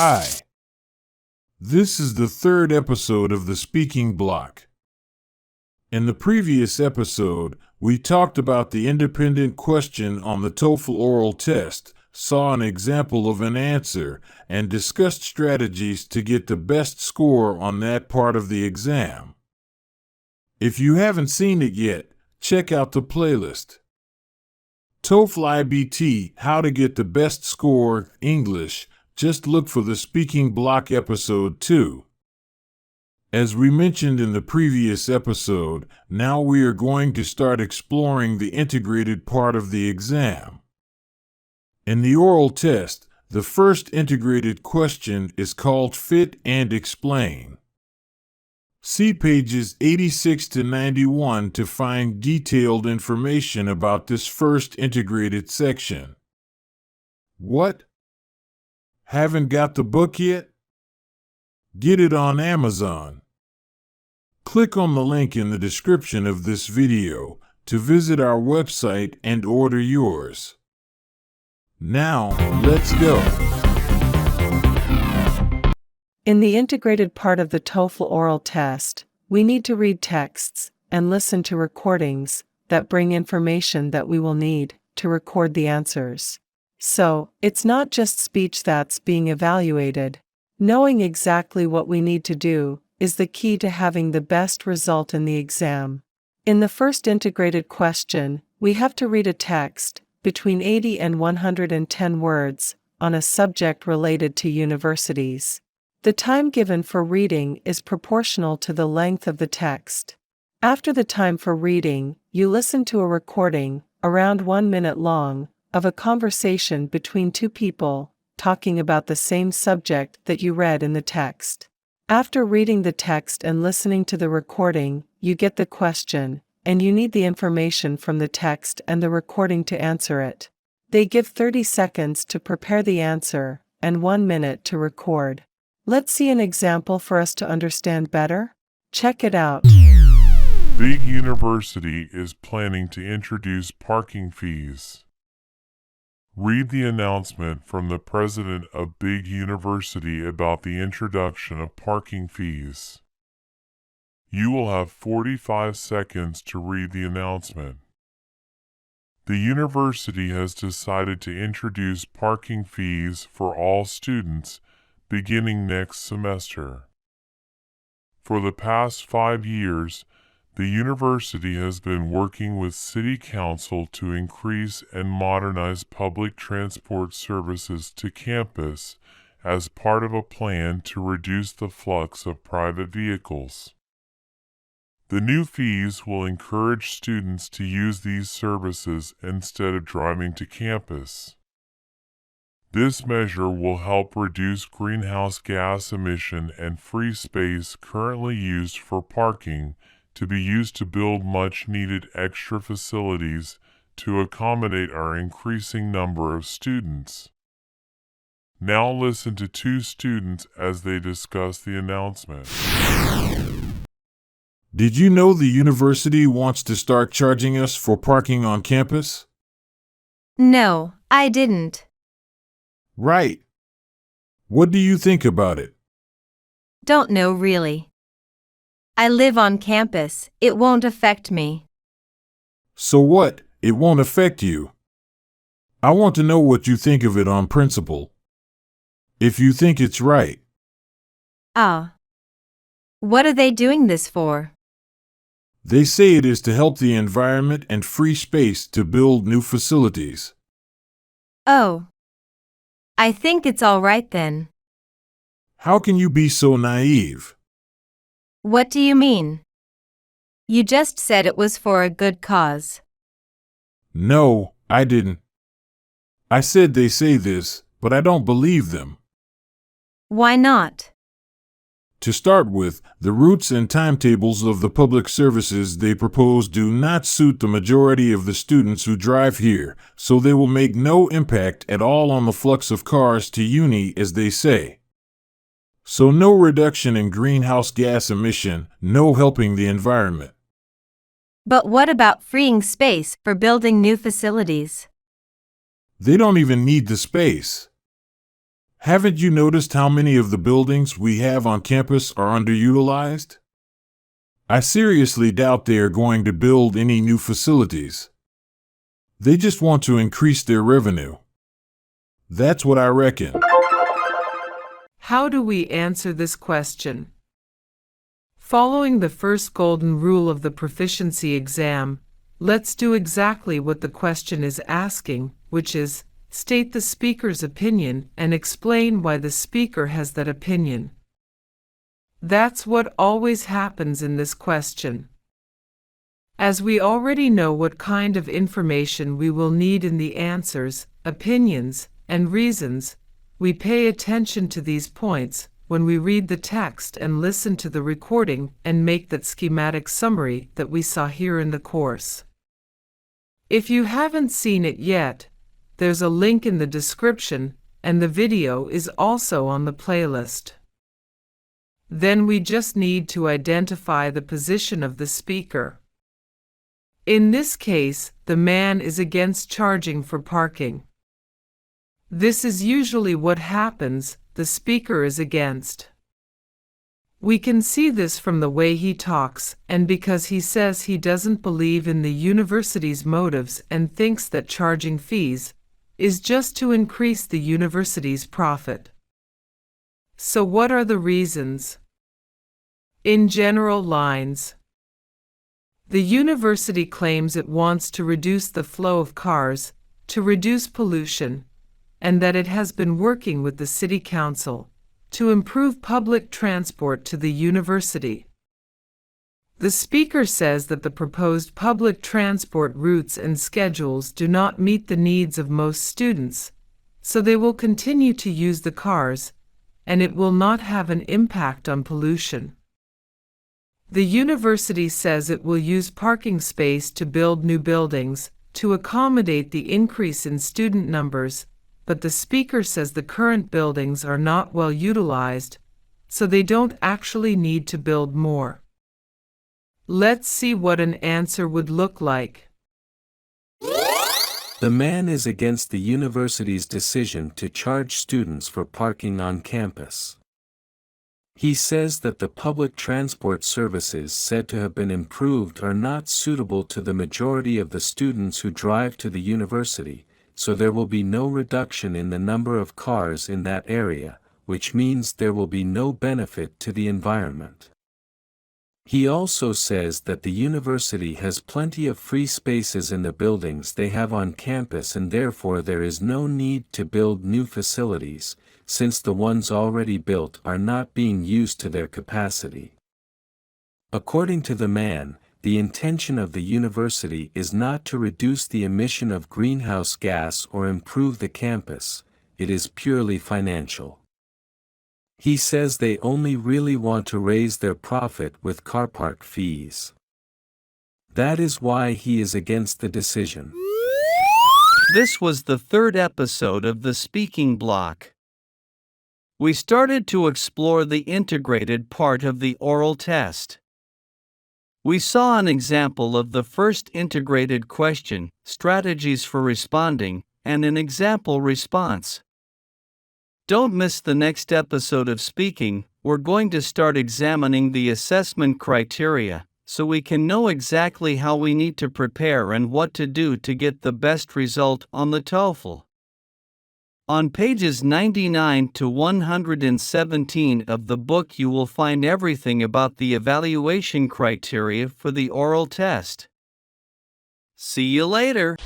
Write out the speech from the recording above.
Hi. This is the third episode of the Speaking Block. In the previous episode, we talked about the independent question on the TOEFL oral test, saw an example of an answer, and discussed strategies to get the best score on that part of the exam. If you haven't seen it yet, check out the playlist. TOEFL iBT, How to Get the Best Score, English. Just look for the Speaking Block episode 2. As we mentioned in the previous episode, now we are going to start exploring the integrated part of the exam. In the oral test, the first integrated question is called Fit and Explain. See pages 86 to 91 to find detailed information about this first integrated section. What? Haven't got the book yet? Get it on Amazon. Click on the link in the description of this video to visit our website and order yours. Now, let's go. In the integrated part of the TOEFL oral test, we need to read texts and listen to recordings that bring information that we will need to record the answers. So, it's not just speech that's being evaluated. Knowing exactly what we need to do is the key to having the best result in the exam. In the first integrated question, we have to read a text between 80 and 110 words on a subject related to universities. The time given for reading is proportional to the length of the text. After the time for reading, you listen to a recording, around 1 minute long, of a conversation between two people talking about the same subject that you read in the text. After reading the text and listening to the recording, you get the question, and you need the information from the text and the recording to answer it. They give 30 seconds to prepare the answer and 1 minute to record. Let's see an example for us to understand better. Check it out. Big University is planning to introduce parking fees. Read the announcement from the president of Big University about the introduction of parking fees. You will have 45 seconds to read the announcement. The university has decided to introduce parking fees for all students beginning next semester. For the past 5 years, the university has been working with City Council to increase and modernize public transport services to campus as part of a plan to reduce the flux of private vehicles. The new fees will encourage students to use these services instead of driving to campus. This measure will help reduce greenhouse gas emission and free space currently used for parking to be used to build much-needed extra facilities to accommodate our increasing number of students. Now listen to two students as they discuss the announcement. Did you know the university wants to start charging us for parking on campus? No, I didn't. Right. What do you think about it? Don't know really. I live on campus. It won't affect me. So what? It won't affect you. I want to know what you think of it on principle. If you think it's right. Ah. What are they doing this for? They say it is to help the environment and free space to build new facilities. Oh. I think it's all right then. How can you be so naive? What do you mean? You just said it was for a good cause. No, I didn't. I said they say this, but I don't believe them. Why not? To start with, the routes and timetables of the public services they propose do not suit the majority of the students who drive here, so they will make no impact at all on the flux of cars to uni, as they say. So no reduction in greenhouse gas emission, no helping the environment. But what about freeing space for building new facilities? They don't even need the space. Haven't you noticed how many of the buildings we have on campus are underutilized? I seriously doubt they are going to build any new facilities. They just want to increase their revenue. That's what I reckon. How do we answer this question? Following the first golden rule of the proficiency exam, let's do exactly what the question is asking, which is, state the speaker's opinion and explain why the speaker has that opinion. That's what always happens in this question. As we already know what kind of information we will need in the answers, opinions, and reasons, we pay attention to these points when we read the text and listen to the recording and make that schematic summary that we saw here in the course. If you haven't seen it yet, there's a link in the description, and the video is also on the playlist. Then we just need to identify the position of the speaker. In this case, the man is against charging for parking. This is usually what happens, the speaker is against. We can see this from the way he talks, and because he says he doesn't believe in the university's motives and thinks that charging fees is just to increase the university's profit. So what are the reasons? In general lines, the university claims it wants to reduce the flow of cars, to reduce pollution, and that it has been working with the city council to improve public transport to the university. The speaker says that the proposed public transport routes and schedules do not meet the needs of most students, so they will continue to use the cars, and it will not have an impact on pollution. The university says it will use parking space to build new buildings to accommodate the increase in student numbers, but the speaker says the current buildings are not well utilized, so they don't actually need to build more. Let's see what an answer would look like. The man is against the university's decision to charge students for parking on campus. He says that the public transport services said to have been improved are not suitable to the majority of the students who drive to the university, so there will be no reduction in the number of cars in that area, which means there will be no benefit to the environment. He also says that the university has plenty of free spaces in the buildings they have on campus and therefore there is no need to build new facilities, since the ones already built are not being used to their capacity. According to the man, the intention of the university is not to reduce the emission of greenhouse gas or improve the campus, it is purely financial. He says they only really want to raise their profit with car park fees. That is why he is against the decision. This was the third episode of the speaking block. We started to explore the integrated part of the oral test. We saw an example of the first integrated question, strategies for responding, and an example response. Don't miss the next episode of Speaking. We're going to start examining the assessment criteria, so we can know exactly how we need to prepare and what to do to get the best result on the TOEFL. On pages 99 to 117 of the book you will find everything about the evaluation criteria for the oral test. See you later!